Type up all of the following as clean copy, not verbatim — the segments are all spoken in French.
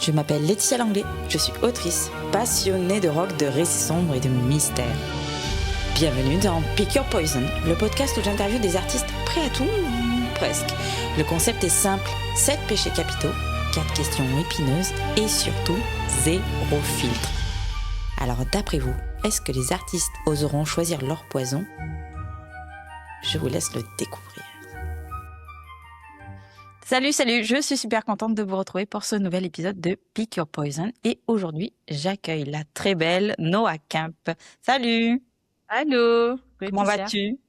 Je m'appelle Laetitia Langlais, je suis autrice, passionnée de rock, de récits sombres et de mystères. Bienvenue dans Pick Your Poison, le podcast où j'interviewe des artistes prêts à tout, presque. Le concept est simple, 7 péchés capitaux, 4 questions épineuses et surtout, 0 filtre. Alors d'après vous, est-ce que les artistes oseront choisir leur poison ? Je vous laisse le découvrir. Salut, je suis super contente de vous retrouver pour ce nouvel épisode de Pick Your Poison. Et aujourd'hui, j'accueille la très belle Noah Kemp. Salut! Allô! Comment vas-tu?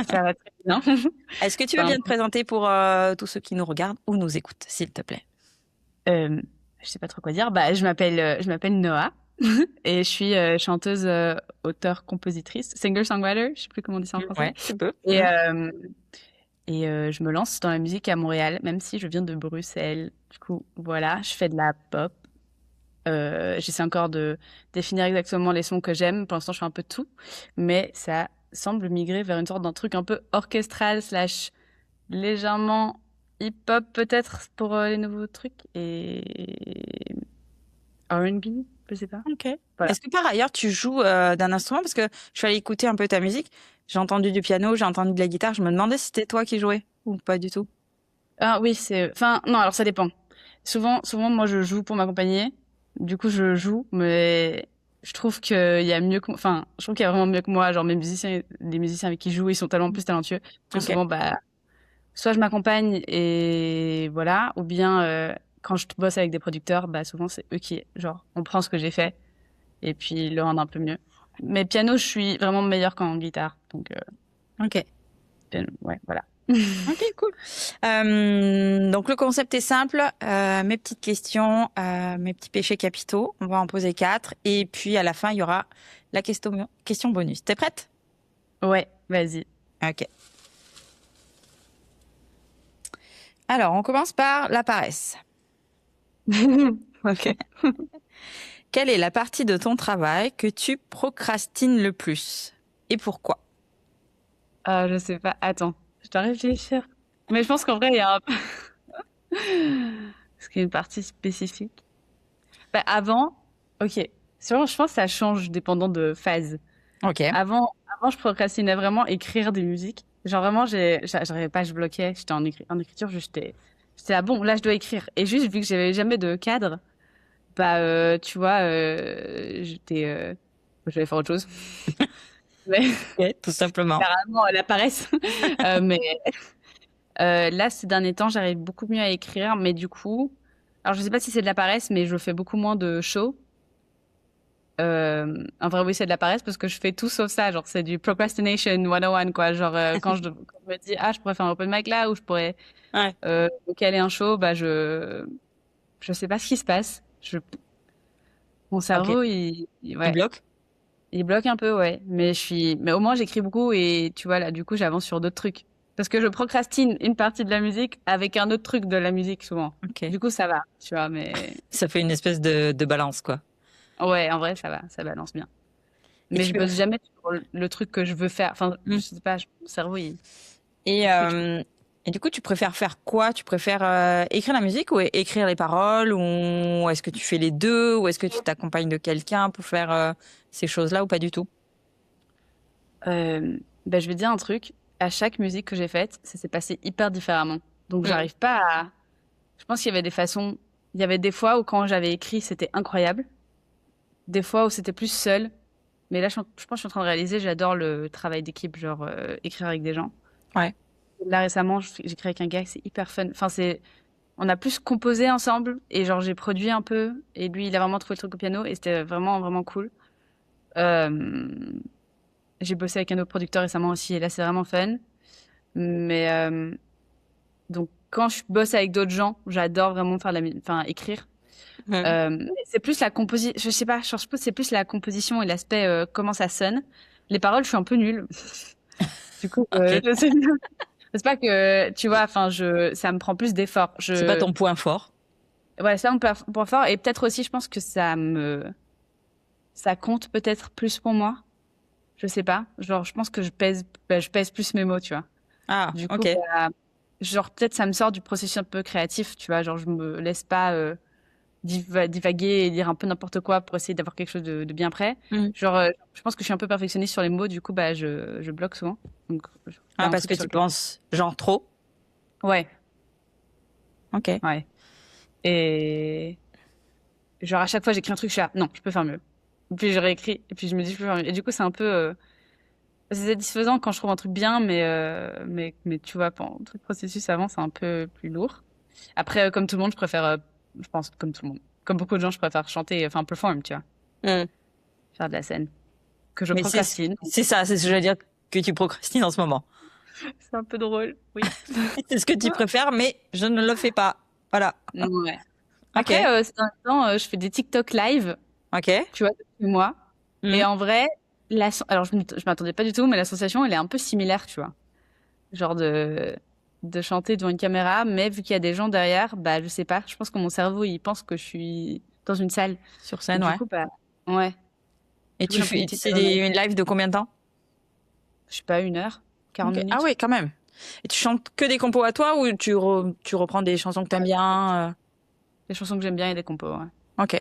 Ça va très bien. Est-ce que tu veux bien te présenter pour tous ceux qui nous regardent ou nous écoutent, s'il te plaît? Je sais pas trop quoi dire. Je m'appelle Noah et je suis chanteuse, auteure, compositrice, singer-songwriter, je sais plus comment on dit ça en français. Ouais, tu peux. Et je me lance dans la musique à Montréal, même si je viens de Bruxelles. Du coup, voilà, je fais de la pop. J'essaie encore de définir exactement les sons que j'aime. Pour l'instant, je fais un peu de tout, mais ça semble migrer vers une sorte d'un truc un peu orchestral / légèrement hip-hop peut-être pour les nouveaux trucs et R&B, je sais pas. Ok. Voilà. Est-ce que par ailleurs tu joues d'un instrument? Parce que je suis allée écouter un peu ta musique. J'ai entendu du piano, j'ai entendu de la guitare. Je me demandais si c'était toi qui jouais ou pas du tout. Ah oui, non, alors ça dépend. Souvent, moi je joue pour m'accompagner. Du coup, je joue, mais je trouve qu'il y a mieux que, je trouve qu'il y a vraiment mieux que moi. Genre les musiciens avec qui je joue, ils sont tellement plus talentueux. Que Ok. souvent, soit je m'accompagne et voilà, ou bien quand je bosse avec des producteurs, souvent c'est eux qui, genre, on prend ce que j'ai fait et puis ils le rendent un peu mieux. Mais piano, je suis vraiment meilleure qu'en guitare, donc Ok. ouais, voilà. Ok, cool. Donc le concept est simple. Mes petites questions, mes petits péchés capitaux. On va en poser 4. Et puis à la fin, il y aura la question bonus. T'es prête? Ouais, vas-y. Ok. Alors, on commence par la paresse. Ok. Quelle est la partie de ton travail que tu procrastines le plus? Et pourquoi? Je sais pas. Attends, je dois réfléchir. Mais je pense qu'en vrai, il y a Est-ce qu'il y a une partie spécifique? Avant, ok. Sûrement, je pense que ça change dépendant de phase. Ok. Avant, je procrastinais vraiment écrire des musiques. Genre vraiment, j'arrivais pas, je bloquais. J'étais en écriture, j'étais là, bon, là, je dois écrire. Et juste, vu que j'avais jamais de cadre, tu vois, je vais faire autre chose. Mais Ok, tout simplement. carrément, la paresse. Mais là, ces derniers temps, j'arrive beaucoup mieux à écrire. Mais du coup, alors je sais pas si c'est de la paresse, mais je fais beaucoup moins de shows. En vrai, oui, c'est de la paresse parce que je fais tout sauf ça. Genre, c'est du procrastination 101, quoi. Genre, quand quand je me dis, je pourrais faire un open mic là, ou je pourrais Ouais. me caler un show, je sais pas ce qui se passe. Mon cerveau, Ok. Tu ouais, bloques? il bloque un peu, ouais. Mais au moins, j'écris beaucoup et tu vois, là, du coup, j'avance sur d'autres trucs. Parce que je procrastine une partie de la musique avec un autre truc de la musique, souvent. Ok. Du coup, ça va, tu vois, mais Ça fait une espèce de balance, quoi. ouais, en vrai, ça va, ça balance bien. Et Mais tu je peux. bosse jamais sur le truc que je veux faire. Enfin, je sais pas, mon cerveau, Et, il switch. et du coup, tu préfères faire quoi? Tu préfères écrire la musique ou écrire les paroles? Ou est-ce que tu fais les deux? Ou est-ce que tu t'accompagnes de quelqu'un pour faire ces choses-là ou pas du tout? Je vais dire un truc. À chaque musique que j'ai faite, ça s'est passé hyper différemment. Donc, Mm. j'arrive pas à... Je pense qu'il y avait des façons... Il y avait des fois où quand j'avais écrit, c'était incroyable. Des fois où c'était plus seul. Mais là, je pense que je suis en train de réaliser, j'adore le travail d'équipe, genre écrire avec des gens. Ouais. Là, récemment, j'écris avec un gars, c'est hyper fun. Enfin, on a plus composé ensemble et genre j'ai produit un peu et lui, il a vraiment trouvé le truc au piano et c'était vraiment, vraiment cool. Euh, j'ai bossé avec un autre producteur récemment aussi et là, c'est vraiment fun. Mais donc, quand je bosse avec d'autres gens, j'adore vraiment faire écrire. Mm. C'est plus la composition, je sais pas, je pense que c'est plus la composition et l'aspect comment ça sonne. Les paroles, je suis un peu nulle. Du coup, Ok. je sais pas. C'est pas que, tu vois, ça me prend plus d'efforts. C'est pas ton point fort. Ouais, ça, mon point fort. Et peut-être aussi, je pense que ça compte peut-être plus pour moi. Je sais pas. Genre, je pense que je pèse plus mes mots, tu vois. Ah, Du coup, ok. genre, peut-être ça me sort du processus un peu créatif, tu vois. Genre, je me laisse pas divaguer et dire un peu n'importe quoi pour essayer d'avoir quelque chose de bien prêt. Genre, je pense que je suis un peu perfectionniste sur les mots, du coup, bah, je bloque souvent. Donc, je fais un parce truc que sur tu lequel- penses genre trop. Ouais, Ok. ouais. Et genre, à chaque fois, j'écris un truc, je suis là, non, je peux faire mieux. Puis je réécris, et puis je me dis, je peux faire mieux. Et du coup, c'est un peu, c'est satisfaisant quand je trouve un truc bien, mais tu vois, pendant tout le processus avant, c'est un peu plus lourd. Après, comme tout le monde, je préfère, je pense, comme tout le monde, comme beaucoup de gens, je préfère chanter, enfin, perform, tu vois, Mm. faire de la scène, que je Mais procrastine. c'est ça, c'est ce que je veux dire que tu procrastines en ce moment. C'est un peu drôle, oui. C'est ce que tu préfères, mais je ne le fais pas. Voilà. Ouais. Ok. Après, ces derniers temps, je fais des TikTok live, Ok. tu vois, depuis moi. Et Mm. en vrai, alors je m'attendais pas du tout, mais la sensation, elle est un peu similaire, tu vois. Genre de chanter devant une caméra, mais vu qu'il y a des gens derrière, bah, je sais pas, je pense que mon cerveau, il pense que je suis dans une salle. Sur Et scène, du ouais. coup, bah, ouais. Et Du coup, j'ai un peu une petite c'est des lives de combien de temps? je sais pas, 1 heure, 40 Ok. Ah minutes. oui, quand même. Et tu chantes que des compos à toi ou tu reprends des chansons que t'aimes bien Des chansons que j'aime bien et des compos, ouais. Ok.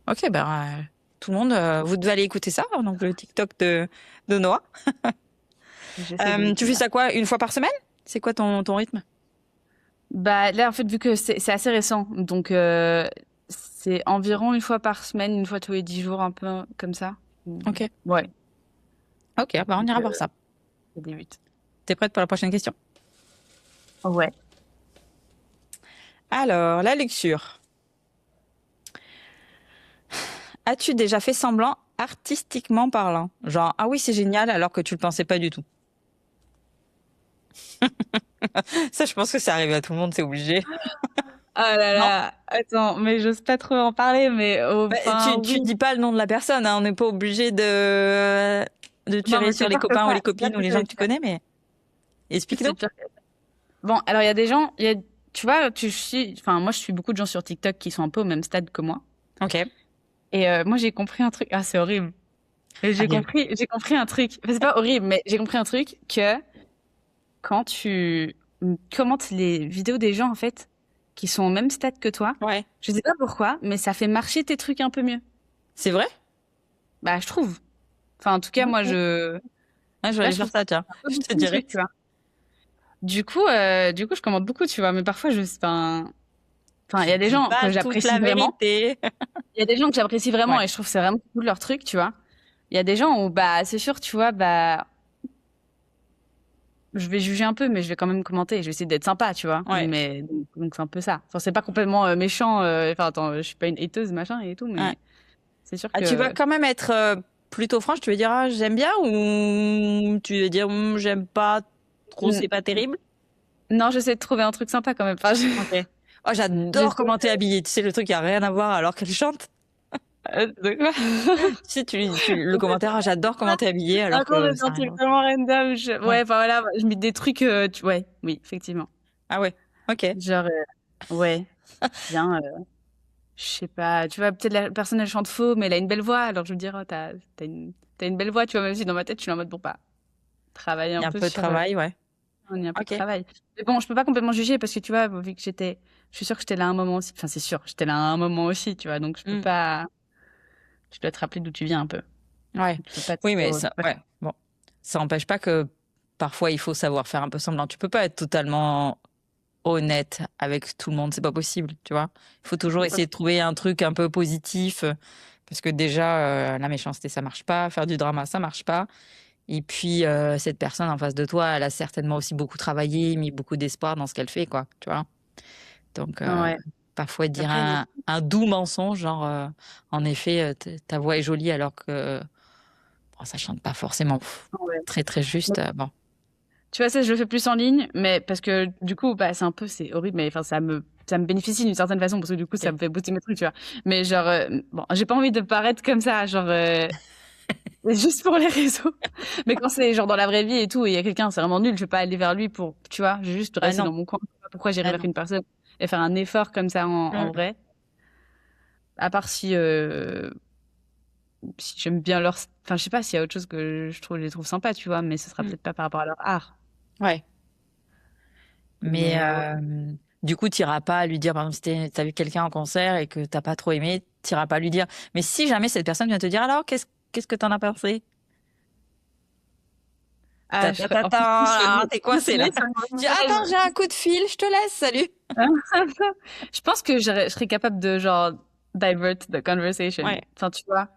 Ok, ben tout le monde, vous devez aller écouter ça, hein, donc le TikTok de Noah. J'essaie d'éviter Tu fais ça. ça quoi, une fois par semaine? C'est quoi ton rythme? Bah, là, en fait, vu que c'est assez récent, donc c'est environ 1 fois par semaine, 1 fois tous les 10 jours, un peu comme ça. Ok. Ouais, Ok, bah on donc ira voir ça. ça débute. T'es prête pour la prochaine question? Ouais. Alors, la lecture. As-tu déjà fait semblant artistiquement parlant? Genre, ah oui, c'est génial, alors que tu le pensais pas du tout. Ça, je pense que ça arrive à tout le monde, c'est obligé. Ah là Non? là, attends, mais j'ose pas trop en parler, mais Bah, enfin, tu oui. dis pas le nom de la personne, hein, on n'est pas obligé de Non, tirer mais sur c'est les pire que copains ou ça. les C'est pas copines ce ou que les gens j'allais que tu dire. connais, mais explique-nous. C'est pire que ça. Bon, alors il y a des gens, tu vois, enfin, moi je suis beaucoup de gens sur TikTok qui sont un peu au même stade que moi. Ok. Et moi j'ai compris un truc, ah c'est horrible. Et Arrive. j'ai compris un truc, enfin, c'est pas horrible, mais j'ai compris un truc que quand tu commentes les vidéos des gens en fait, qui sont au même stade que toi, Ouais. je sais pas pourquoi, mais ça fait marcher tes trucs un peu mieux. C'est vrai? Bah je trouve. Enfin en tout cas moi Ok. Ouais, je vais là aller je faire trouve ça, tiens. un peu Je te booster mes dirai. trucs, tu vois. Du coup, je commande beaucoup, tu vois, mais parfois, il y Tu a des dis gens que pas toute j'apprécie la vraiment. vérité. Il y a des gens que j'apprécie vraiment Ouais. et je trouve que c'est vraiment cool leur truc, tu vois. Il y a des gens où, bah, c'est sûr, tu vois, bah, je vais juger un peu, mais je vais quand même commenter. Je vais essayer d'être sympa, tu vois. Ouais. Mais, donc c'est un peu ça. Enfin, c'est pas complètement méchant. Enfin, attends, je suis pas une hateuse, machin et tout, Ouais. mais c'est sûr Ah, tu vas que, quand même être plutôt franche, tu veux dire ah, j'aime bien ou tu veux dire j'aime pas trop, N- c'est pas terrible? non, j'essaie de trouver un truc sympa quand même. Enfin, Ok. Oh, j'adore j'essaie, commenter habillé. Tu sais, le truc qui a rien à voir alors qu'elle chante. de quoi? Tu sais, le commentaire, ah, j'adore commenter habillé alors Attends, que j'ai fait ça un a rien à truc voir. tellement random. Ouais. Ouais, enfin voilà, je mets des trucs, ouais, oui, effectivement. Ah ouais. Ok. Genre, ouais, bien, je sais pas, tu vois, peut-être la personne elle chante faux, mais elle a une belle voix, alors je veux dire, oh, t'as une belle voix, tu vois, même si dans ma tête, je suis en mode, bon, bah, travailler Il y un a un peu peu de sur, travail, ouais. on y a un peu de Ok. travail. Mais bon, je peux pas complètement juger parce que tu vois, vu que je suis sûre que j'étais là à un moment aussi, enfin, c'est sûr, j'étais là à un moment aussi, tu vois, donc je peux Hmm. pas, tu dois te rappeler d'où tu viens un peu. Ouais. Tu peux pas Oui, mais tu ça, peux pas- ouais. Bon, ça n'empêche pas que parfois il faut savoir faire un peu semblant. Tu peux pas être totalement honnête avec tout le monde, c'est pas possible, tu vois. Il faut toujours essayer de trouver un truc un peu positif, parce que déjà la méchanceté ça marche pas, faire du drama ça marche pas. Et puis cette personne en face de toi, elle a certainement aussi beaucoup travaillé, mis beaucoup d'espoir dans ce qu'elle fait, quoi, tu vois. Donc Ouais. parfois dire Après, un doux mensonge, genre en effet ta voix est jolie alors que bon, ça chante pas forcément ouais. très très juste. Bon, Tu vois, ça, je le fais plus en ligne, mais parce que du coup, bah, c'est horrible, mais enfin, ça me bénéficie d'une certaine façon parce que du coup, ça ok. me fait booster mes trucs, tu vois. Mais genre, bon, j'ai pas envie de paraître comme ça, genre, juste pour les réseaux. Mais quand c'est genre dans la vraie vie et tout, et il y a quelqu'un, c'est vraiment nul, je vais pas aller vers lui pour, tu vois, je vais juste Ah rester non, dans mon coin. Pourquoi j'irais ah vers non. une personne et faire un effort comme ça en Mm. vrai? À part si j'aime bien leur, enfin, je sais pas s'il y a autre chose que je les trouve sympas, tu vois, mais ce sera Mm. peut-être pas par rapport à leur art. Ouais. Mais Mais, ouais. Du coup, t'iras pas lui dire, par exemple, si t'as vu quelqu'un en concert et que t'as pas trop aimé, t'iras pas lui dire. Mais si jamais cette personne vient te dire, alors, qu'est-ce que t'en as pensé? Ah, Ta, je ta, ferais ta, en ta, plus ah, t'es coincé là. sur Tu mon dis, attends, j'ai visage. un coup de fil, je te laisse, salut. Je pense que je serais capable de, genre, divert the conversation. Ouais. Enfin, tu vois.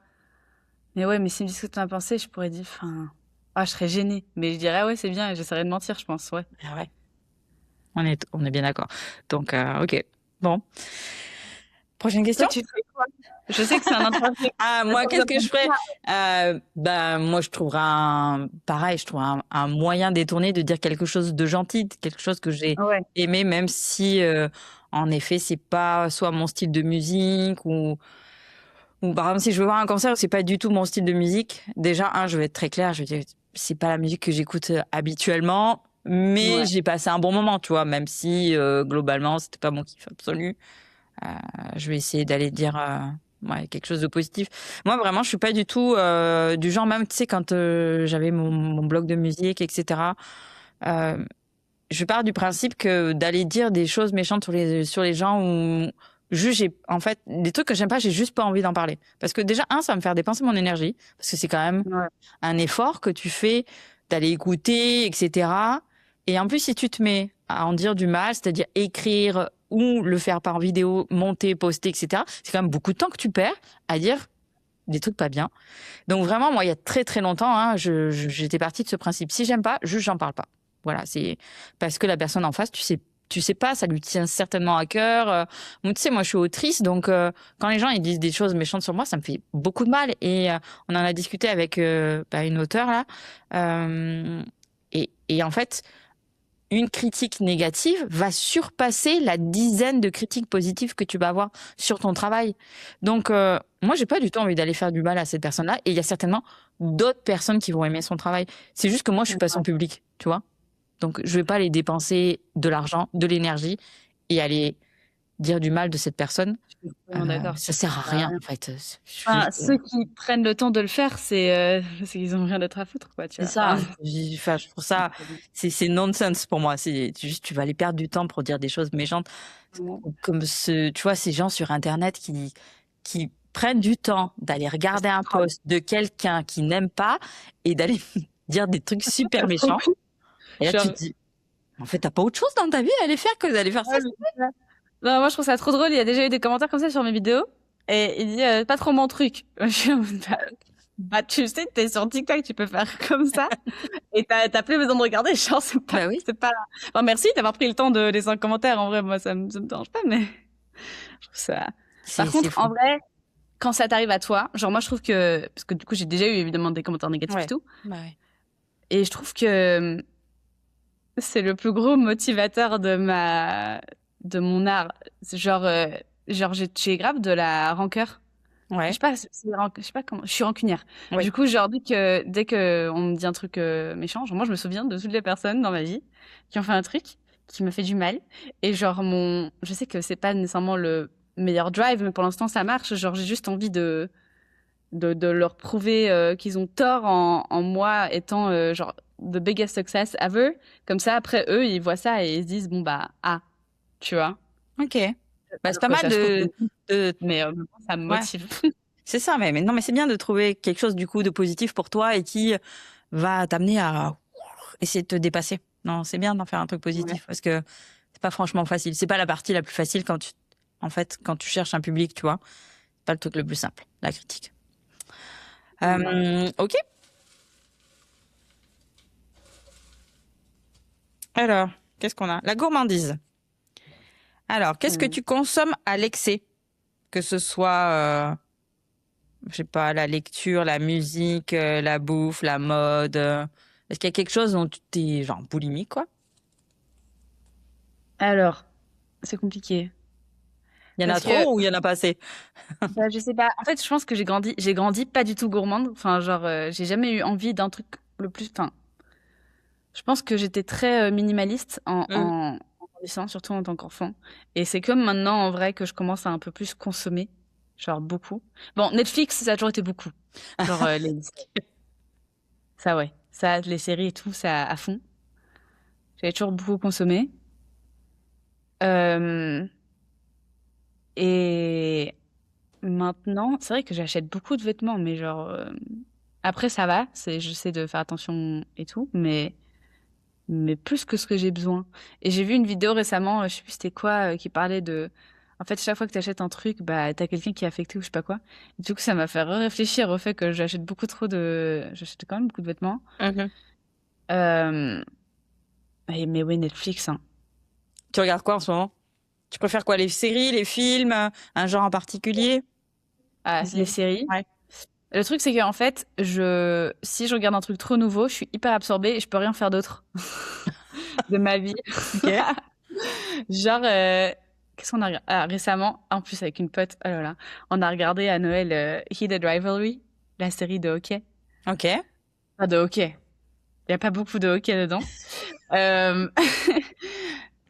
Mais ouais, mais s'ils me disent ce que tu en as pensé, je pourrais dire, enfin, ah, je serais gênée. Mais je dirais, ah ouais, c'est bien, et j'essaierais de mentir, je pense, ouais. Ah ouais. On est bien d'accord. Donc, ok. Bon. Prochaine Toi, question. tu ferais quoi? Je sais que c'est un interview. Ah, moi, qu'est-ce que je ferais? Bah, moi, je trouverais pareil, je trouverais un moyen détourné de dire quelque chose de gentil, quelque chose que j'ai Ouais, aimé, même si, en effet, c'est pas soit mon style de musique ou par exemple, si je veux voir un concert, c'est pas du tout mon style de musique. Déjà, je vais être très claire, je vais dire, c'est pas la musique que j'écoute habituellement, mais ouais. j'ai passé un bon moment, tu vois, même si, globalement, c'était pas mon kiff absolu. Euh, je vais essayer d'aller dire ouais, quelque chose de positif. Moi, vraiment, je suis pas du tout du genre, même, tu sais, quand j'avais mon blog de musique, etc., euh, je pars du principe que d'aller dire des choses méchantes sur les gens ou juste, en fait, des trucs que j'aime pas, j'ai juste pas envie d'en parler. Parce que déjà, ça va me faire dépenser mon énergie, parce que c'est quand même Ouais. un effort que tu fais d'aller écouter, etc. Et en plus, si tu te mets à en dire du mal, c'est-à-dire écrire ou le faire par vidéo, monter, poster, etc., c'est quand même beaucoup de temps que tu perds à dire des trucs pas bien. Donc vraiment, moi, il y a très très longtemps, j'étais partie de ce principe. Si j'aime pas, juste j'en parle pas. Voilà, c'est parce que la personne en face, tu sais pas, ça lui tient certainement à cœur. Tu sais, moi, je suis autrice, donc quand les gens ils disent des choses méchantes sur moi, ça me fait beaucoup de mal. Et on en a discuté avec une auteure là, Euh, et en fait, une critique négative va surpasser la dizaine de critiques positives que tu vas avoir sur ton travail. Donc, moi, j'ai pas du tout envie d'aller faire du mal à cette personne-là. Et il y a certainement d'autres personnes qui vont aimer son travail. C'est juste que moi, je suis pas son public, tu vois. Donc, je vais pas aller dépenser de l'argent, de l'énergie et aller dire du mal de cette personne. Je suis vraiment d'accord. Ça sert à Ça sert à rien, rien. en fait. Je suis Enfin, juste, ceux qui prennent le temps de le faire, c'est qu'ils ont rien d'autre à foutre, quoi, tu c'est vois. Enfin, ça. Enfin, je trouve ça, c'est nonsense pour moi. C'est juste, tu vas aller perdre du temps pour dire des choses méchantes. Comme tu vois, ces gens sur Internet qui prennent du temps d'aller regarder un post de quelqu'un qui n'aime pas et d'aller dire des trucs super méchants. Et là, tu genre, te dis, en fait, t'as pas autre chose dans ta vie à aller faire que d'aller faire ça. ouais, mais c'est ça. Non, moi, je trouve ça trop drôle. Il y a déjà eu des commentaires comme ça sur mes vidéos. Et il dit, pas trop mon truc. Je suis en mode, bah, tu sais, t'es sur TikTok, tu peux faire comme ça. Et t'as plus besoin de regarder. Genre, Bah oui. c'est pas. Enfin, merci d'avoir pris le temps de laisser un commentaire. En vrai, moi, ça me dérange pas, mais je trouve ça. Par C'est contre, en fou. vrai, quand ça t'arrive à toi, genre, moi, je trouve que. Parce que du coup, j'ai déjà eu évidemment des commentaires négatifs et Ouais. tout. Bah ouais. Et je trouve que c'est le plus gros motivateur de mon art. C'est genre, j'ai grave de la rancœur. Je sais Ouais. pas, je sais pas comment, je suis rancunière. Ouais. Du coup, genre, dès que on me dit un truc méchant, genre, moi, je me souviens de toutes les personnes dans ma vie qui ont fait un truc qui me fait du mal. Et genre, je sais que c'est pas nécessairement le meilleur drive, mais pour l'instant, ça marche. Genre, j'ai juste envie de leur prouver qu'ils ont tort en moi étant, genre, the biggest success ever. Comme ça, après, eux, ils voient ça et ils se disent, bon, bah, tu vois. Ok. Bah, c'est Alors pas que mal ça se trouve, de... mais ça me Ouais. motive. C'est ça, mais non, mais c'est bien de trouver quelque chose du coup de positif pour toi et qui va t'amener à essayer de te dépasser. Non, c'est bien d'en faire un truc Ouais. positif parce que c'est pas franchement facile. C'est pas la partie la plus facile en fait, quand tu cherches un public, tu vois. C'est pas le truc le plus simple, la critique. Ouais. Ok. Alors, qu'est-ce qu'on a? La gourmandise. Alors, qu'est-ce que Euh, tu consommes à l'excès? Que ce soit, je sais pas, la lecture, la musique, la bouffe, la mode. Est-ce qu'il y a quelque chose dont tu t'es genre boulimique, quoi? Alors, c'est compliqué. Il y en a Parce que, trop ou il y en a pas assez? bah, je sais pas. En fait, je pense que j'ai grandi pas du tout gourmande. Enfin, genre, j'ai jamais eu envie d'un truc le plus. Enfin, je pense que j'étais très minimaliste Mm. en grandissant, surtout en tant qu'enfant. Et c'est comme maintenant, en vrai, que je commence à un peu plus consommer. Genre, beaucoup. Bon, Netflix, ça a toujours été beaucoup. Genre, ça, ouais. Ça, les séries et tout, ça à fond. J'avais toujours beaucoup consommé. Euh, et maintenant, c'est vrai que j'achète beaucoup de vêtements, mais genre, après, ça va, j'essaie de faire attention et tout, mais plus que ce que j'ai besoin. Et j'ai vu une vidéo récemment, je sais plus c'était quoi, qui parlait de. En fait, chaque fois que tu achètes un truc, bah, t'as quelqu'un qui est affecté ou je sais pas quoi. Et du coup, ça m'a fait réfléchir au fait que j'achète beaucoup trop de. J'achète quand même beaucoup de vêtements. Mhm. Euh... mais oui, Netflix, hein. Tu regardes quoi en ce moment? Tu préfères quoi, les séries, les films, un genre en particulier? Ah, les séries. Ouais. Le truc, c'est qu'en fait, si je regarde un truc trop nouveau, je suis hyper absorbée et je peux rien faire d'autre de ma vie. Ok. Genre, qu'est-ce qu'on a regardé récemment, en plus avec une pote, oh là là, on a regardé à Noël Heated Rivalry, la série de hockey. Ok. Pas de hockey. Il n'y a pas beaucoup de hockey dedans. Euh,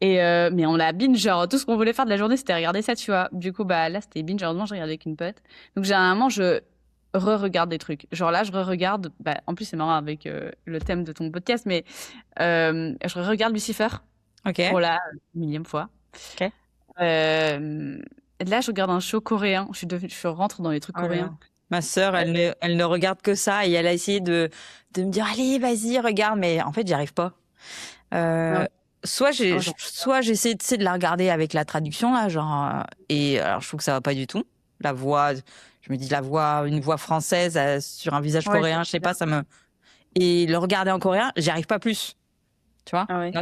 mais on l'a binge, genre, tout ce qu'on voulait faire de la journée, c'était regarder ça, tu vois. Du coup, bah là, c'était binge, heureusement, je regardais avec une pote. Donc, généralement, je re-regarde des trucs. Genre là, je re-regarde, bah, en plus, c'est marrant avec le thème de ton podcast, mais je regarde Lucifer Ok. pour la millième fois. Ok. Là, je regarde un show coréen. Je rentre dans les trucs Oh là là. coréens. Ma sœur, Euh, elle ne regarde que ça et elle a essayé de me dire, allez, vas-y, regarde, mais en fait, j'y arrive pas. ah Euh, ouais, ah, genre, soit j'essaie, tu sais, de la regarder avec la traduction, là, genre, et alors je trouve que ça va pas du tout. La voix, je me dis, une voix française sur un visage ouais, coréen, je sais pas, et le regarder en coréen, j'y arrive pas plus. Tu vois? ah ouais. Non,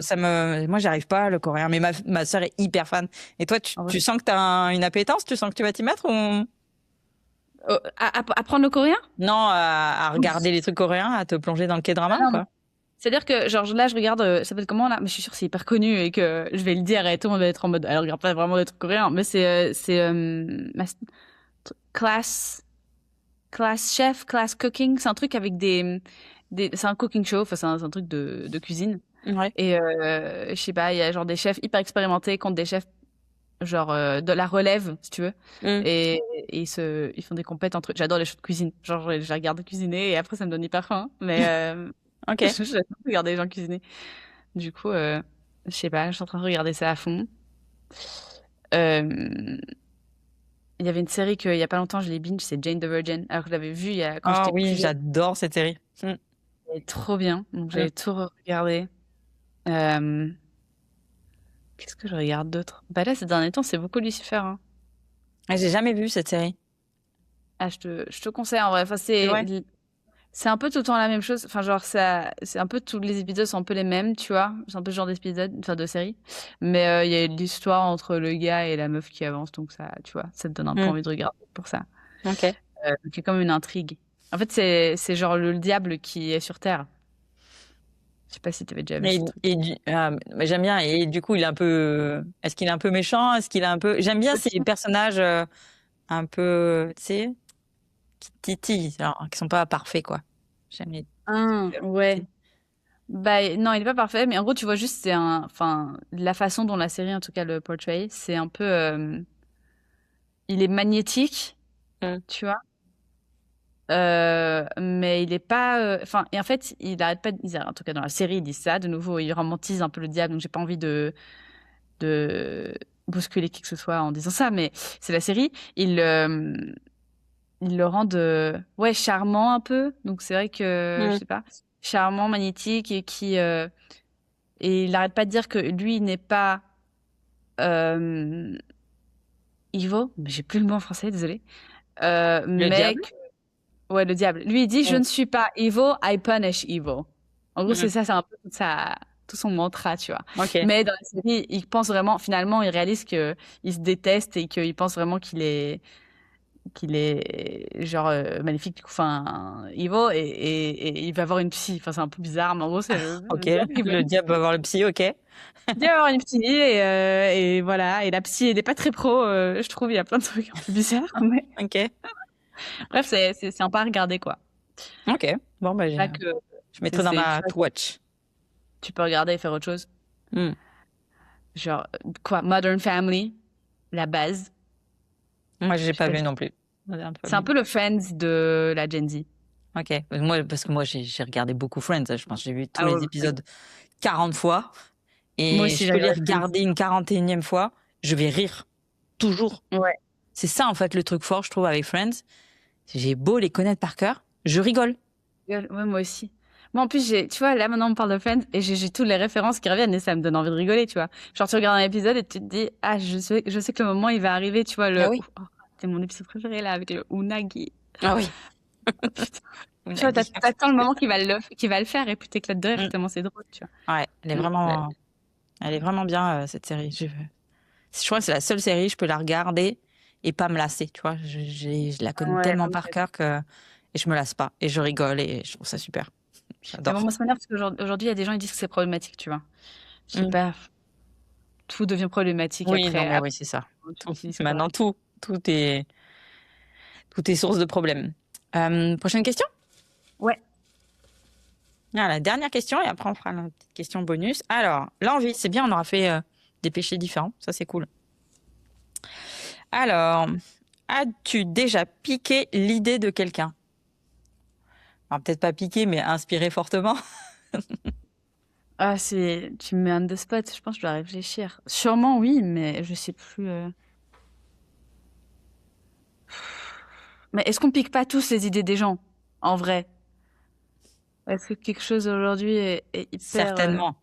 moi, j'y arrive pas, le coréen, mais ma sœur est hyper fan. Et toi, En vrai. tu sens que t'as une appétence? Tu sens que tu vas t'y mettre ou? Apprendre le coréen? Non, à regarder les trucs coréens, à te plonger dans le Ah K-drama ou non, pas? c'est-à-dire que, genre, là, je regarde, ça s'appelle comment, là? Mais je suis sûre que c'est hyper connu et que je vais le dire et tout le monde va être en mode, elle regarde pas vraiment des trucs coréens, mais class, class chef, class cooking. C'est un truc avec c'est un cooking show, enfin, c'est un truc de cuisine. Ouais. Et, je sais pas, il y a genre des chefs hyper expérimentés contre des chefs genre de la relève, si tu veux. Mm. Et ils font des compètes entre eux. J'adore les shows de cuisine. Genre, je les regarde cuisiner et après, ça me donne hyper faim. Mais Ok. j'adore regarder les gens cuisiner. Du coup, je sais pas, je suis en train de regarder ça à fond. Euh, Il y avait une série qu'il y a pas longtemps, je l'ai binge, c'est Jane the Virgin. Alors que je l'avais vue quand Ah j'étais oui, plus jeune. j'adore cette série. Mm. Elle est trop bien. Donc, Mm. j'avais tout regardé. Euh, Qu'est-ce que je regarde d'autre? Bah là, ces derniers temps, c'est beaucoup Lucifer, hein. Ah, j'ai jamais vu cette série. Ah, je te conseille en vrai. Enfin, C'est vrai? c'est un peu tout le temps la même chose. Enfin, genre, c'est un peu tous les épisodes sont un peu les mêmes, tu vois. C'est un peu ce genre d'épisode, enfin, de série. Mais il y a l'histoire entre le gars et la meuf qui avance, donc ça, tu vois, ça te donne un peu Mm. envie de regarder pour ça. Ok. Donc, il y a comme une intrigue. En fait, c'est genre le diable qui est sur Terre. Je sais pas si tu avais déjà vu ce truc. Mais j'aime bien. Et du coup, est-ce qu'il est un peu méchant? Est-ce qu'il est un peu, j'aime bien ces personnages un peu, tu sais, qui titillent, alors, qui sont pas parfaits, quoi. J'aime les. Ah, ouais. Bah, non, il est pas parfait, mais en gros, tu vois juste, enfin, la façon dont la série, en tout cas, le portray, c'est un peu, il est magnétique, Mm. tu vois. Mais il est pas, enfin, et en fait, il arrête pas, en tout cas, dans la série, il dit ça, de nouveau, il romantise un peu le diable, donc j'ai pas envie de bousculer qui que ce soit en disant ça, mais c'est la série, il le rend ouais, charmant un peu, donc c'est vrai que, je Mm. sais pas, charmant, magnétique, et il arrête pas de dire que lui n'est pas euh, evil, mais j'ai plus le mot en français, désolé. Le Mais diable? ouais, le diable. Lui, il dit, je Mm. ne suis pas evil, I punish evil. En gros, Mm. c'est ça, c'est un peu tout son mantra, tu vois. Ok. Mais dans la série, il pense vraiment, finalement, il réalise que il se déteste et qu'il pense vraiment qu'il est genre maléfique, du coup, enfin, evil, et il va avoir une psy. Enfin, c'est un peu bizarre, mais en gros, c'est Ok. le diable qui Le diable va voir le psy, ok. il doit y avoir une psy et voilà. Et la psy, elle n'est pas très pro, je trouve. Il y a plein de trucs un peu bizarres. Mais... Ok. Bref, c'est sympa à regarder, quoi. Ok. Bon, bah, Pas que je mettrai dans tu ma vois, to watch. tu peux regarder et faire autre chose. Mm. Genre, quoi, Modern Family, la base. Moi, j'ai Je sais pas pas vu si- non plus. C'est un peu le Friends de la Gen Z. Ok. Moi, parce que moi, j'ai regardé beaucoup Friends. Je pense que j'ai vu tous Ah les ouais, ouais. épisodes 40 fois. Moi Et aussi, je peux les j'adore Friends. regarder une 41e fois, je vais rire. Toujours. Ouais. C'est ça, en fait, le truc fort, je trouve, avec Friends. J'ai beau les connaître par cœur, je rigole. Ouais, moi aussi. Moi, en plus, tu vois, là, maintenant, on parle de Friends et j'ai toutes les références qui reviennent et ça me donne envie de rigoler, tu vois. Genre, tu regardes un épisode et tu te dis, ah, je sais que le moment, il va arriver, tu vois, Ah oui. oh, c'est mon épisode préféré, là, avec le Unagi. Ah oui. Putain. Tu vois, t'attends le moment qu'il va le faire et puis t'éclates de rire tellement c'est drôle, tu vois. Ouais, elle est Donc, vraiment bien, cette série. Je crois que c'est la seule série, je peux la regarder et pas me lasser, tu vois. Je la connais ouais, tellement non, par cœur et je me lasse pas. Et je rigole et je trouve ça super. mais bon, J'adore. moi, ça m'énerve parce qu'aujourd'hui, il y a des gens qui disent que c'est problématique, tu vois. Je sais pas, tout devient problématique Oui, non, après. mais oui, c'est ça. Tu utilises quoi. Maintenant, tout est source de problèmes. Prochaine question? Ouais. Ah, la dernière question et après on fera une petite question bonus. Alors, l'envie, c'est bien, on aura fait des péchés différents. Ça, c'est cool. Alors, as-tu déjà piqué l'idée de quelqu'un? Alors, peut-être pas piqué, mais inspiré fortement. Ah, tu me mets on the spot, je pense que je dois réfléchir. Sûrement, oui, mais je sais plus. Mais est-ce qu'on pique pas tous les idées des gens, en vrai? Est-ce que quelque chose aujourd'hui est hyper. Certainement.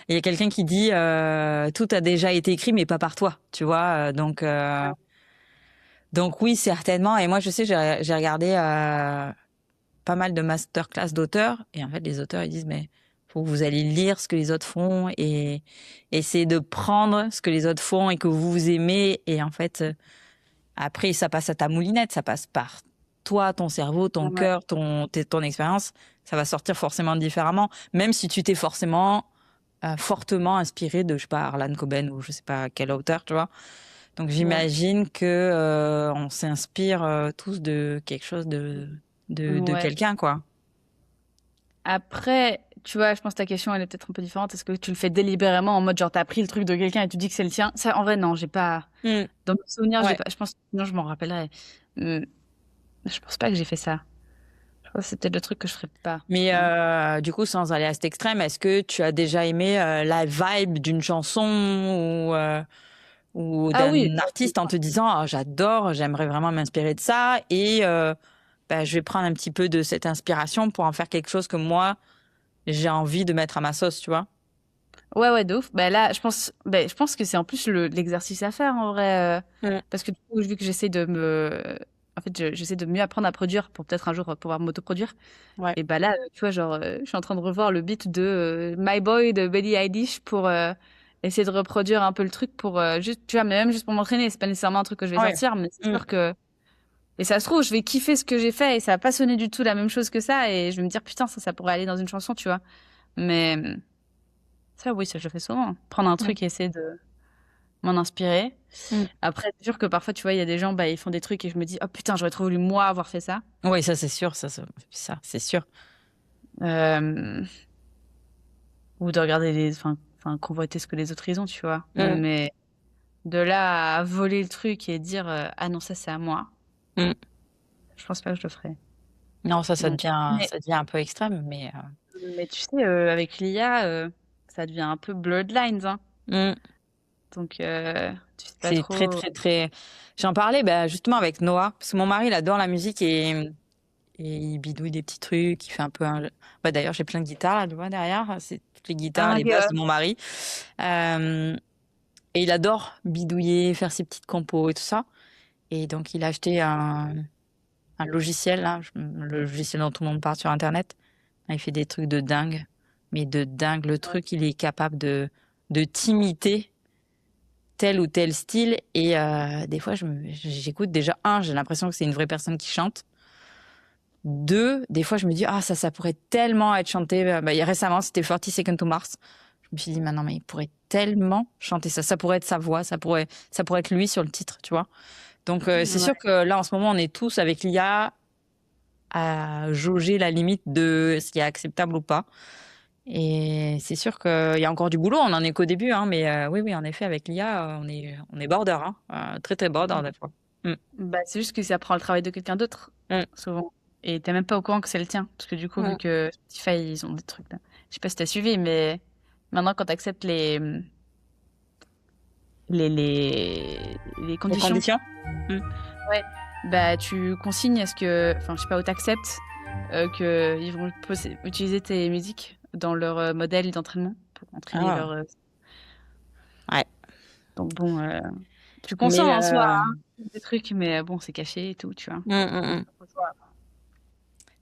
Il y a quelqu'un qui dit tout a déjà été écrit, mais pas par toi, tu vois. Donc oui, certainement. Et moi, je sais, j'ai regardé pas mal de masterclass d'auteurs. Et en fait, les auteurs, ils disent, mais faut que vous allez lire ce que les autres font et essayer de prendre ce que les autres font et que vous aimez. Et en fait, après, ça passe à ta moulinette, ça passe par toi, ton cerveau, ton Ouais. cœur, ton expérience. Ça va sortir forcément différemment, même si tu t'es forcément fortement inspiré de, je sais pas, Harlan Coben ou je sais pas quel auteur, tu vois. Donc j'imagine que on s'inspire tous de quelque chose de Ouais. quelqu'un, quoi. Après, tu vois, je pense que ta question, elle est peut-être un peu différente. Est-ce que tu le fais délibérément en mode genre t'as pris le truc de quelqu'un et tu dis que c'est le tien? Ça, en vrai, non, j'ai pas. Mm. Dans mes souvenirs, j'ai Ouais. pas. Je pense, sinon je m'en rappellerai. Hum, Je pense pas que j'ai fait ça. Je pense que c'est peut-être le truc que je ferais pas. Mais Tu vois. du coup, sans aller à cet extrême, est-ce que tu as déjà aimé la vibe d'une chanson ou Ah oui, d'un artiste en te disant ah, j'adore, j'aimerais vraiment m'inspirer de ça et bah, je vais prendre un petit peu de cette inspiration pour en faire quelque chose que moi j'ai envie de mettre à ma sauce, tu vois? ouais, de ouf. Bah là, je pense que c'est en plus l'exercice à faire en vrai. Mm. Parce que du coup, vu que en fait, j'essaie de mieux apprendre à produire pour peut-être un jour pouvoir m'autoproduire. Ouais. Et bah là, tu vois, genre, je suis en train de revoir le beat de My Boy de Billie Eilish pour essayer de reproduire un peu le truc pour juste, tu vois, mais même juste pour m'entraîner. C'est pas nécessairement un truc que je vais Ouais. sortir, mais c'est Mm. sûr que. Et ça se trouve, je vais kiffer ce que j'ai fait et ça va pas sonner du tout la même chose que ça. Et je vais me dire, putain, ça pourrait aller dans une chanson, tu vois. Mais ça, oui, ça, je le fais souvent. Prendre un Mm. truc et essayer de m'en inspirer. Mm. Après, c'est sûr que parfois, tu vois, il y a des gens, bah, ils font des trucs et je me dis, oh putain, j'aurais trop voulu moi avoir fait ça. Oui, ça c'est sûr, ça c'est sûr. Euh, Ou de regarder enfin, convoiter ce que les autres ils ont, tu vois. Mm. Mais de là à voler le truc et dire, ah non, ça c'est à moi, Mm. je pense pas que je le ferais. Non, Donc, mais, ça devient un peu extrême, mais mais tu sais, avec l'IA, ça devient un peu blurred lines, hein. mm. Donc, tu sais pas C'est très trop. très très. J'en parlais bah, justement avec Noah parce que mon mari il adore la musique et il bidouille des petits trucs, il fait un peu un. Bah, d'ailleurs j'ai plein de guitares là, tu vois derrière, c'est toutes les guitares, Ah, les ok, basses ouais. de mon mari. Et il adore bidouiller, faire ses petites compos et tout ça. Et donc il a acheté un logiciel là, le logiciel dont tout le monde parle sur internet. Il fait des trucs de dingue, mais de dingue. Le truc, il est capable de t'imiter tel ou tel style. Et des fois, j'écoute déjà, j'ai l'impression que c'est une vraie personne qui chante. Deux, des fois, je me dis, ah, ça pourrait tellement être chanté. Récemment, c'était 40 Seconds to Mars. Je me suis dit, non, mais il pourrait tellement chanter ça. Ça pourrait être sa voix, ça pourrait être lui sur le titre, tu vois. Donc, c'est Ouais. sûr que là, en ce moment, on est tous avec l'IA à jauger la limite de ce qui est acceptable ou pas. Et c'est sûr qu'il y a encore du boulot, on en est qu'au début, hein, mais oui, en effet, avec l'IA, on est border, hein, très très border des fois. Mm. Bah, c'est juste que ça prend le travail de quelqu'un d'autre, Mm. souvent. Et t'es même pas au courant que c'est le tien. Parce que du coup, vu Mm. que Spotify, ils ont des trucs là. Je sais pas si t'as suivi, mais Maintenant, quand tu acceptes les Les conditions, conditions? Mm. ouais, bah, tu consignes à ce que, enfin, je sais pas, où tu acceptes qu'ils vont utiliser tes musiques dans leur modèle d'entraînement pour entraîner Ah, leur. ouais. Donc, bon, tu Mais consens en soi, hein, des trucs, mais bon, c'est caché et tout, tu vois. mm.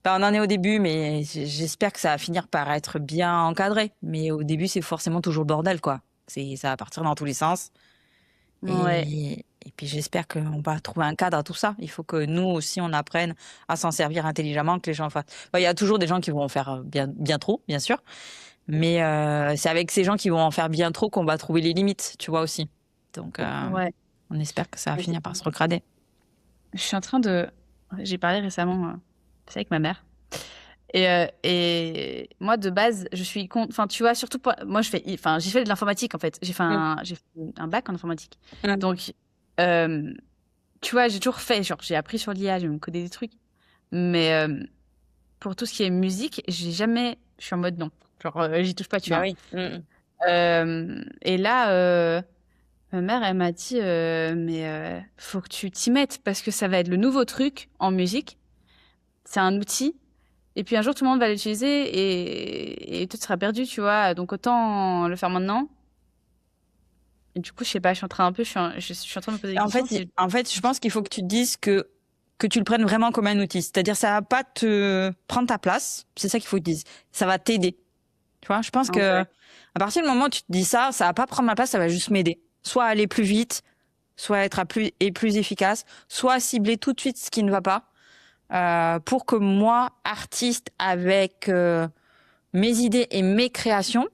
Bah, on en est au début, mais j'espère que ça va finir par être bien encadré. Mais au début, c'est forcément toujours le bordel, quoi. Ça va partir dans tous les sens. Ouais, Et puis j'espère qu'on va trouver un cadre à tout ça. Il faut que nous aussi, on apprenne à s'en servir intelligemment, que les gens fassent. Bah, il y a toujours des gens qui vont en faire bien trop, bien sûr. Mais c'est avec ces gens qui vont en faire bien trop qu'on va trouver les limites, tu vois aussi. Donc, ouais. on espère que ça va Mais finir par se recrader. je suis en train de. J'ai parlé récemment, c'est avec ma mère. Et moi, de base, je suis contre. Enfin, tu vois, surtout moi, enfin, j'ai fait de l'informatique en fait. Mm. J'ai fait un bac en informatique. Mm. Donc, euh, tu vois, j'ai toujours fait. Genre, j'ai appris sur l'IA, j'ai même codé des trucs. Mais pour tout ce qui est musique, j'ai jamais. Je suis en mode non. Genre, j'y touche pas, tu Bah vois. oui. Mm. Et là, ma mère, elle m'a dit, mais faut que tu t'y mettes parce que ça va être le nouveau truc en musique. C'est un outil. Et puis un jour, tout le monde va l'utiliser et tout sera perdu, tu vois. Donc autant le faire maintenant. Et du coup, je sais pas, je suis en train un peu, je suis en train de me poser des En fait, questions. Si je pense qu'il faut que tu te dises que tu le prennes vraiment comme un outil. C'est-à-dire, ça va pas te prendre ta place. C'est ça qu'il faut que tu dises. Ça va t'aider. Tu vois, je pense que Ouais. à partir du moment où tu te dis ça, ça va pas prendre ma place, ça va juste m'aider. Soit aller plus vite, soit être plus efficace, soit cibler tout de suite ce qui ne va pas, pour que moi, artiste, avec mes idées et mes créations,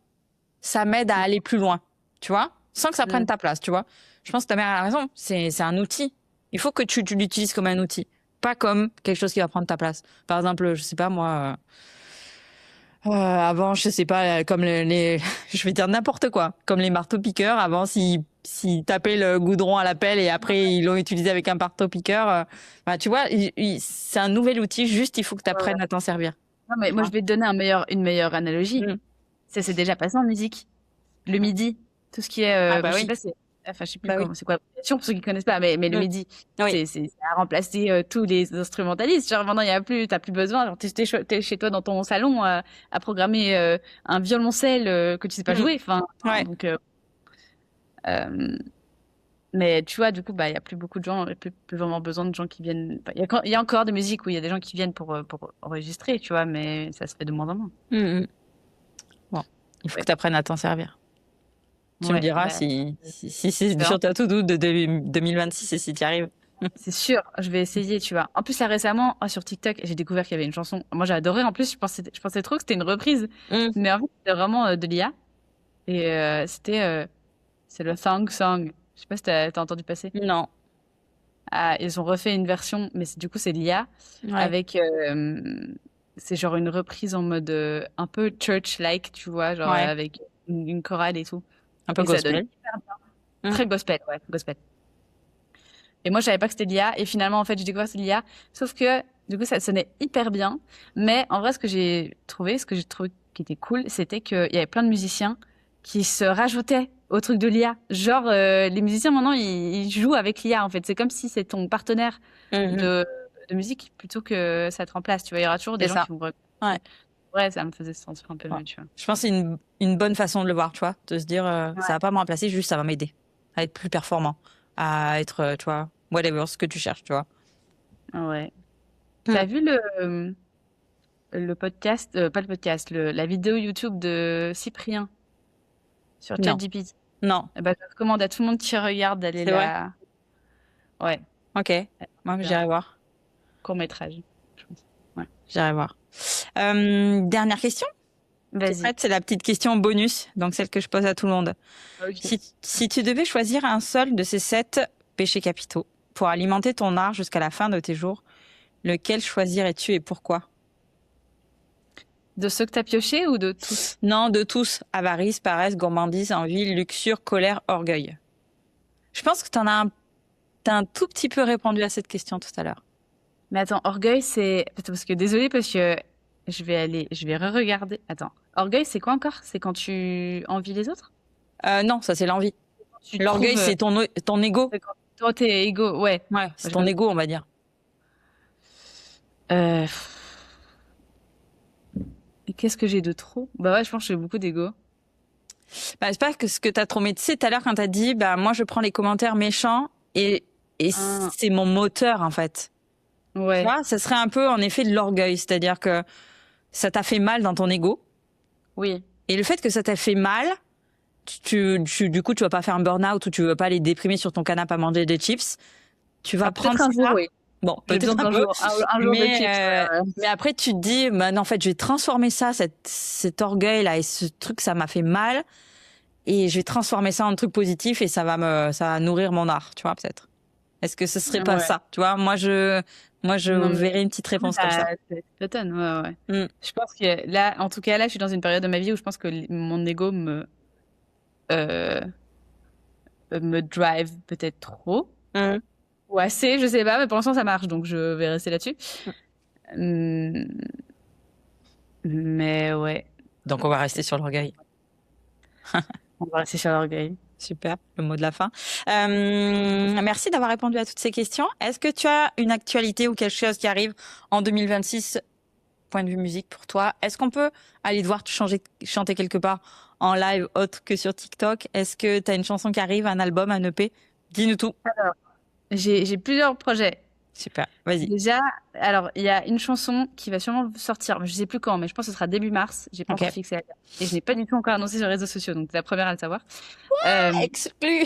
ça m'aide à aller plus loin. Tu vois, sans que ça prenne Mm. ta place. Tu vois, je pense que ta mère a raison. C'est un outil. Il faut que tu l'utilises comme un outil, pas comme quelque chose qui va prendre ta place. Par exemple, je sais pas moi. Avant, je sais pas, comme je vais dire n'importe quoi, comme les marteaux-piqueurs. Avant, s'ils tapaient le goudron à la pelle et après ils l'ont utilisé avec un marteau-piqueur, bah, tu vois, c'est un nouvel outil. Juste, il faut que tu Ouais. apprennes à t'en servir. Non, mais Tu moi, vois. je vais te donner une meilleure analogie. Mm. Ça s'est déjà passé en musique. Le midi, tout ce qui est, Ah bah je sais oui, pas, enfin, je sais plus bah oui, comment, c'est quoi l'application pour ceux qui connaissent pas, mais le Mm. midi, Oui, ça a remplacé tous les instrumentalistes. Genre maintenant, t'as plus besoin. Genre, t'es chez toi dans ton salon à programmer un violoncelle que tu sais pas Mm. jouer. Enfin, Ouais. donc, euh, mais tu vois, du coup, bah, il y a plus beaucoup de gens, il y a plus vraiment besoin de gens qui viennent. Enfin, il y a encore de musique où il y a des gens qui viennent pour enregistrer, tu vois, mais ça se fait de moins en moins. Mm. Bon, il faut que Ouais, tu apprennes à t'en servir. Tu me ouais, diras bah, si c'est c'est sur ta to-do de 2026 et si tu y arrives. c'est sûr, je vais essayer, tu vois. En plus, là, récemment, sur TikTok, j'ai découvert qu'il y avait une chanson. Moi, j'ai adoré. En plus, je pensais trop que c'était une reprise. Mm. Mais en fait, c'était vraiment de l'IA. Et c'est le Thong Song. Je sais pas si t'as entendu passer. Non. Ah, ils ont refait une version, mais du coup, c'est l'IA. Ouais. Avec, c'est genre une reprise en mode un peu church-like, tu vois, genre Ouais. avec une chorale et tout. Un peu Et ça donne gospel. Mm. très gospel, ouais, gospel. Et moi, je savais pas que c'était l'IA. Et finalement, en fait, j'ai découvert que c'était l'IA. Sauf que, du coup, ça sonnait hyper bien. Mais en vrai, ce que j'ai trouvé qui était cool, c'était qu'il y avait plein de musiciens qui se rajoutaient au truc de l'IA. Genre, les musiciens, maintenant, ils jouent avec l'IA, en fait. C'est comme si c'est ton partenaire Mhm. de, de musique plutôt que ça te remplace. Tu vois, il y aura toujours des C'est gens ça. qui vont. Ouais. Ouais, ça me faisait se sentir un peu Ouais. mieux, tu vois. Je pense que c'est une bonne façon de le voir, tu vois, de se dire, ça Ouais. va pas me remplacer, juste ça va m'aider à être plus performant, à être, tu vois, whatever, ce que tu cherches, tu vois. Ouais. Mm. T'as vu le podcast, pas le podcast, la vidéo YouTube de Cyprien sur Non, ChatGPT? non, Eh ben, je recommande à tout le monde qui regarde d'aller c'est vrai. là. Ouais, Ok, moi c'est j'irai un voir, court-métrage, je pense. Ouais. j'irai voir. Dernière question, t'es Vas-y. prête? C'est la petite question bonus, donc celle que je pose à tout le monde. Ok. Si tu devais choisir un seul de ces 7 péchés capitaux pour alimenter ton art jusqu'à la fin de tes jours, lequel choisirais-tu et pourquoi? De ceux que t'as pioché ou de tous? Non, de tous. Avarice, paresse, gourmandise, envie, luxure, colère, orgueil. Je pense que t'as un tout petit peu répondu à cette question tout à l'heure. Mais attends, orgueil, c'est. Parce que désolé, parce que Je vais re-regarder. Attends. Orgueil, c'est quoi encore? C'est quand tu envies les autres? Non, ça c'est l'envie. Tu L'orgueil, trouves. c'est ton ego. Quand toi, t'es égo. Ouais. Ouais, c'est ton ego, on va dire. Euh, Et qu'est-ce que j'ai de trop? Bah ouais, je pense que j'ai beaucoup d'ego. Bah, c'est pas que ce que t'as trop, mais tu sais, tout à l'heure quand t'as dit, bah moi je prends les commentaires méchants et Ah, c'est mon moteur en fait. Tu ouais. vois, ça serait un peu en effet de l'orgueil, c'est-à-dire que ça t'a fait mal dans ton ego. Oui. Et le fait que ça t'a fait mal, du coup, tu vas pas faire un burn-out ou tu vas pas aller déprimer sur ton canapé à manger des chips. Tu vas Ah, peut-être prendre un jour, ça. oui. Bon, J'ai besoin peut-être un d'un peu. jour. Un jour de chips. Mais après, tu te dis, bah, non, en fait, je vais transformer ça, cet orgueil-là et ce truc, ça m'a fait mal. Et je vais transformer ça en truc positif et ça va nourrir mon art, tu vois, peut-être. Est-ce que ce serait pas Ouais. ça? Tu vois, moi, je Non, mais verrais une petite réponse comme ça. c'est l'automne, ouais, ouais. Mm. Je pense que là, en tout cas, là, je suis dans une période de ma vie où je pense que mon ego euh, me drive peut-être trop. Mm. Ou assez, je sais pas, mais pour l'instant, ça marche, donc je vais rester là-dessus. Hum, Mais ouais, Donc, on va rester sur l'orgueil. on va rester sur l'orgueil. Super, le mot de la fin. Merci d'avoir répondu à toutes ces questions. Est-ce que tu as une actualité ou quelque chose qui arrive en 2026, point de vue musique pour toi? Est-ce qu'on peut aller te voir chanter quelque part en live autre que sur TikTok? Est-ce que tu as une chanson qui arrive, un album, un EP? Dis-nous tout. Alors, j'ai plusieurs projets. Super, vas-y. Déjà, alors, il y a une chanson qui va sûrement sortir, je sais plus quand, mais je pense que ce sera début mars. J'ai pas Ok. encore fixé la date. Et je n'ai pas du tout encore annoncé sur les réseaux sociaux, donc t'es la première à le savoir. Euh, Exclu.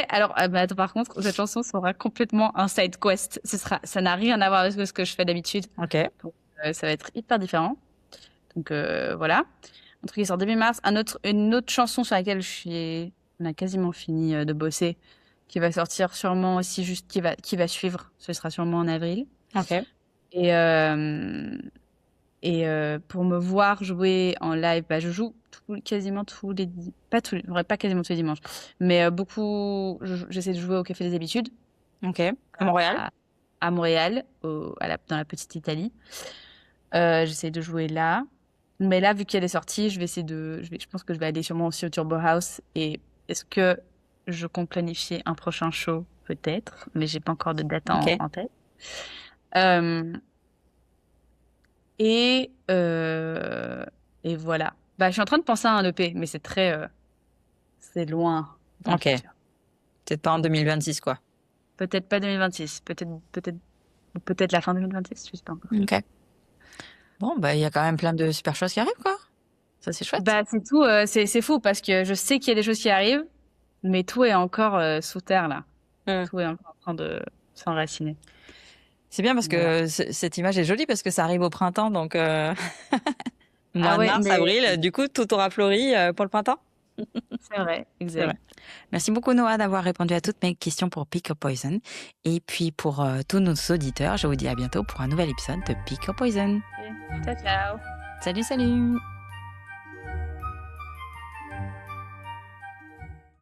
alors, bah, attends, par contre, cette chanson sera complètement un side quest. Ça n'a rien à voir avec ce que je fais d'habitude. Ok. Donc, ça va être hyper différent. Donc, voilà. Un truc qui sort début mars. Une autre chanson sur laquelle on a quasiment fini de bosser, qui va sortir sûrement aussi juste, qui va suivre. Ce sera sûrement en avril. Ok. Et pour me voir jouer en live, bah, je joue quasiment tous les, pas tous, pas quasiment tous les dimanches, mais beaucoup. J'essaie de jouer au Café des Habitudes Ok. À Montréal. à Montréal, dans la petite Italie. J'essaie de jouer là. Mais là, vu qu'elle est sortie, je pense que je vais aller sûrement aussi au Turbo House. Et est-ce que je compte planifier un prochain show? Peut-être, mais j'ai pas encore de date Ok. en tête. Euh, et voilà. Bah, je suis en train de penser à un EP, mais c'est loin dans le Ok. futur. Peut-être pas en 2026, quoi. Peut-être pas 2026, peut-être la fin 2026, je sais pas encore. Ok. Bon, bah, il y a quand même plein de super choses qui arrivent, quoi. Ça, c'est chouette. Bah, c'est tout, c'est fou parce que je sais qu'il y a des choses qui arrivent, mais tout est encore sous terre là. Tout est encore en train de s'enraciner. C'est bien parce que Voilà. cette image est jolie parce que ça arrive au printemps, donc mois Ah de ouais, mars, mais avril, du coup, tout aura fleuri pour le printemps. c'est vrai, C'est vrai. exact. Merci beaucoup, Noah, d'avoir répondu à toutes mes questions pour Pick Your Poison. Et puis, pour tous nos auditeurs, je vous dis à bientôt pour un nouvel épisode de Pick Your Poison. Ciao, ciao. Salut, salut!